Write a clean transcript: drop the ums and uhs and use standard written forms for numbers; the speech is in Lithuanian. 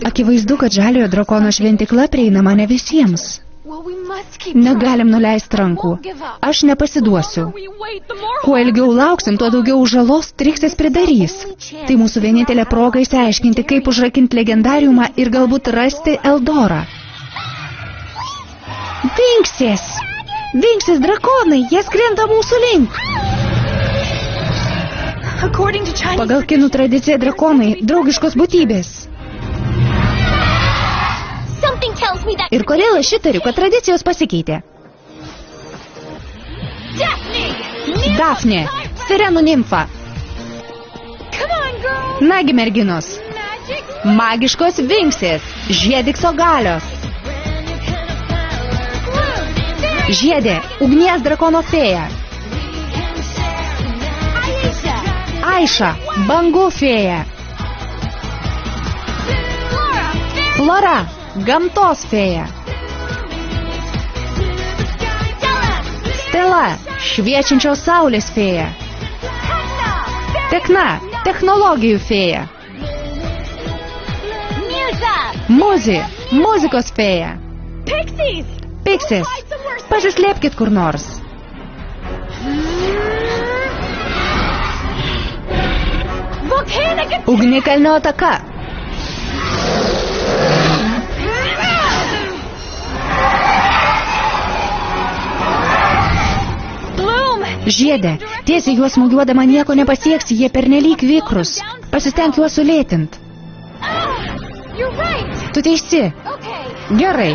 Akivaizdu, kad žaliojo drakono šventykla prieinama ne visiems. Negalim nuleisti rankų. Aš nepasiduosiu. Kuo ilgiau lauksim, tuo daugiau žalos Trixis pridarys. Tai mūsų vienintelė proga išsiaiškinti, kaip užrakinti legendariumą ir galbūt rasti Eldorą. Vinksis! Vinksis drakonai! Jie skrenda mūsų link! Pagal kinų tradiciją drakonai draugiškos būtybės. Ir kodėl aš įtariu, kad tradicijos pasikeitė? Dafne, sirenų nimfa. Nagi, merginos. Magiškos Vinksės, Žiedikso galios. Žiedė, ugnies drakono fėja. Aiša, bangų fėja. Flora, gamtos fėja. Stela, šviečiančios saulės fėja. Tekna, technologijų fėja. Muzi, muzikos fėja. Piksis, pasislėpkit kur nors. Ugnikalnio ataka. Žiedė, tiesiai juos smūgiuodama nieko nepasieksi, jie pernelyg vikrus. Pasistenk juos sulėtint. Tu teisi. Gerai.